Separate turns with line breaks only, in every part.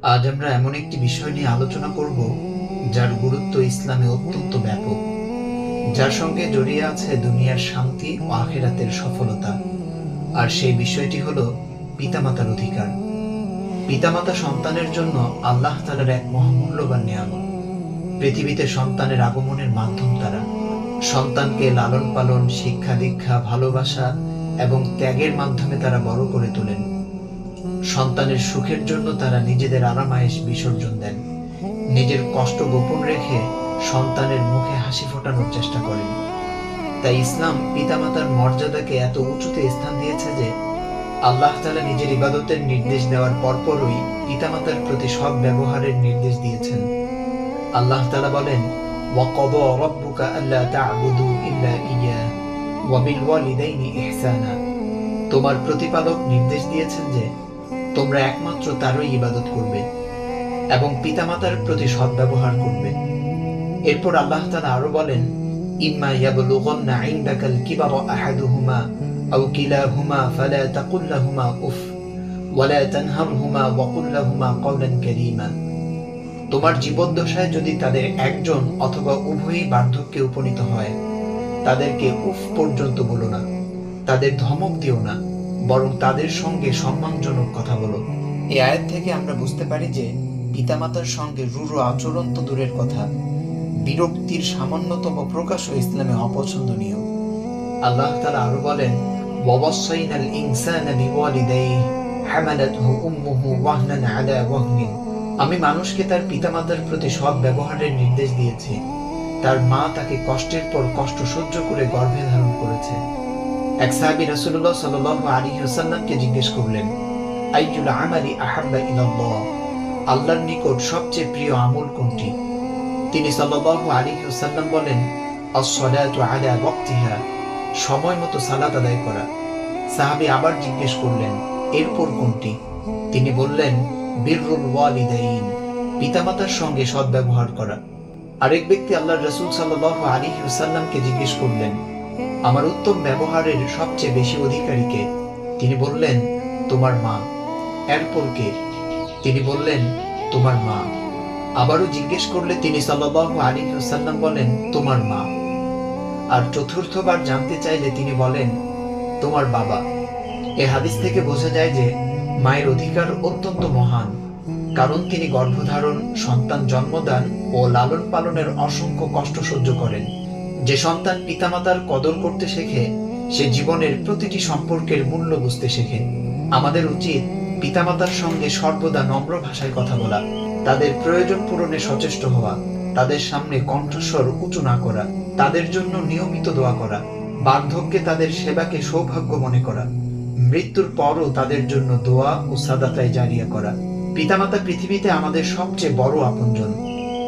আজ আমরা এমন একটি বিষয় নিয়ে আলোচনা করব যার গুরুত্ব ইসলামে অত্যন্ত ব্যাপক, যার সঙ্গে জড়িয়ে আছে দুনিয়ার শান্তি ও আখিরাতের সফলতা। আর সেই বিষয়টি হলো পিতামাতার অধিকার। পিতামাতা সন্তানের জন্য আল্লাহ তাআলার এক মহামূল্যবান নিয়ামত। পৃথিবীতে সন্তানের আগমনের মাধ্যম তারা। সন্তানকে লালন পালন, শিক্ষা দীক্ষা, ভালোবাসা এবং ত্যাগের মাধ্যমে তারা বড় করে তোলেন। সন্তানের সুখের জন্য তারা নিজেদের আরামায়েশ বিসর্জন দেন। নিজের কষ্ট গোপন রেখে সন্তানের মুখে হাসি ফোটানোর চেষ্টা করেন। তাই ইসলাম পিতামাতার মর্যাদাকে এত উঁচুতে স্থান দিয়েছে যে আল্লাহ তাআলা নিজের ইবাদতের নির্দেশ দেওয়ার পরপরই পিতামাতার প্রতি সৎ ব্যবহারের নির্দেশ দিয়েছেন। আল্লাহ তাআলা বলেন, ওয়াকাদা রাব্বুকা আল্লা তা'বুদু ইল্লা ইয়্যাহু ওয়া বিল ওয়ালিদাইনি ইহসানা। তোমার প্রতিপালক নির্দেশ দিয়েছেন যে তোমরা একমাত্র তারই ইবাদত করবে এবং পিতামাতার প্রতি সৎ ব্যবহার করবে। এরপর আল্লাহ তাআলা আরো বলেন, ইম্মা ইয়াবলুগান্না ইনদাকাল কিবারা আহাদুহুমা আও কিলাহুমা ফালা তাকুল লাহুমা উফ ওয়ালা তানহারহুমা ওয়া কুল লাহুমা কাওলান কারীমা। তোমার জীবদ্দশায় যদি তাদের একজন অথবা উভয়ই বার্ধক্যে উপনীত হয়, তাদেরকে উফ পর্যন্ত বলো না, তাদের ধমক দিও না, বরং তাদের সঙ্গে সম্মানজনক কথা বলো। এই আয়াত থেকে আমরা বুঝতে পারি যে পিতামাতার সঙ্গে রূঢ় আচরণ তো দূরের কথা, বিরক্তির সামান্যতম প্রকাশও ইসলামে অপছন্দনীয়। আল্লাহ তাআলা আরো বলেন, ওয়াসাইনাল ইনসানা বিওয়ালিদাইহি হামালাতহু উম্মুহু ওয়াহনান আলা ওয়াহনিন। আমি মানুষকে তার পিতামাতার প্রতি সৎ ব্যবহারের নির্দেশ দিয়েছি। তার মা তাকে কষ্টের পর কষ্ট সহ্য করে গর্ভে ধারণ করেছে। এক সাহাবী রাসূলুল্লাহ সাল্লাল্লাহু আলাইহি ওয়াসাল্লামকে জিজ্ঞেস করলেন, আইয়ুল আমালি আহাব্বা ইলাল্লাহ, আল্লাহর নিকট সবচেয়ে প্রিয় আমল কোনটি? তিনি সাল্লাল্লাহু আলাইহি ওয়াসাল্লাম বলেন, আস-সালাতু আলা ওয়াক্তিহা, সময় মতো সালাত আদায় করা। সাহাবী আবার জিজ্ঞেস করলেন, এরপর কোনটি? তিনি বললেন, বিররুল ওয়ালিদাইন, পিতামাতার সঙ্গে সৎ ব্যবহার করা। আরেক ব্যক্তি আল্লাহর রাসূল সাল্লাল্লাহু আলাইহি ওয়াসাল্লামকে জিজ্ঞেস করলেন, আমার উত্তম ব্যবহারের সবচেয়ে বেশি অধিকারী কে? তিনি বললেন, তোমার মা। এরপর কে? তিনি বললেন, তোমার মা। আবারও জিজ্ঞেস করলে তিনি সাল্লাল্লাহু আলাইহি ওয়াসাল্লাম বলেন, তোমার মা। আর চতুর্থবার জানতে চাইলে তিনি বলেন, তোমার বাবা। এই হাদিস থেকে বোঝা যায় যে মায়ের অধিকার অত্যন্ত মহান, কারণ তিনি গর্ভধারণ, সন্তান জন্মদান ও লালন পালনের অসংখ্য কষ্ট সহ্য করেন। যে সন্তান পিতামাতার কদর করতে শেখে, সে জীবনের প্রতিটি সম্পর্কের মূল্য বুঝতে শেখে। আমাদের উচিত পিতামাতার সঙ্গে সর্বদা নম্র ভাষায় কথা বলা, তাদের প্রয়োজন পূরণে সচেষ্ট হওয়া, তাদের সামনে কণ্ঠস্বর উঁচু না করা, তাদের জন্য নিয়মিত দোয়া করা, বার্ধক্যে তাদের সেবাকে সৌভাগ্য মনে করা, মৃত্যুর পরও তাদের জন্য দোয়া ও সাদাকায়ে জারিয়া করা। পিতামাতা পৃথিবীতে আমাদের সবচেয়ে বড় আপনজন।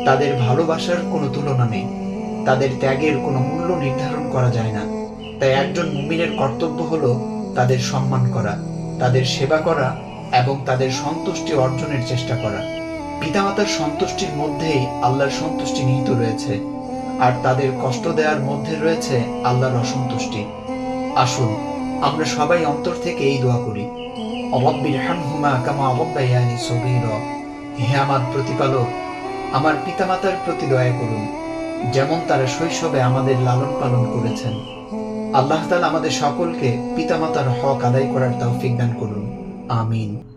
তাদের ভালোবাসার কোনো তুলনা নেই, তাদের ত্যাগের কোনো মূল্য নির্ধারণ করা যায় না। তাই একজন মুমিনের কর্তব্য হলো তাদের সম্মান করা, তাদের সেবা করা এবং তাদের সন্তুষ্টি অর্জনের চেষ্টা করা। পিতামাতার সন্তুষ্টির মধ্যেই আল্লাহর সন্তুষ্টি নিহিত রয়েছে, আর তাদের কষ্ট দেওয়ার মধ্যে রয়েছে আল্লাহর অসন্তুষ্টি। আসুন আমরা সবাই অন্তর থেকে এই দোয়া করি, রব্বিরহামহুমা কামা রাব্বায়ানি সগীরা। হে আমার প্রতিপালক, আমার পিতামাতার প্রতি দয়া করুন, যেমন তারা শৈশবে আমাদের লালন পালন করেছেন। আল্লাহ তাআলা আমাদের সকলকে পিতামাতার হক আদায় করার তৌফিক দান করুন। আমিন।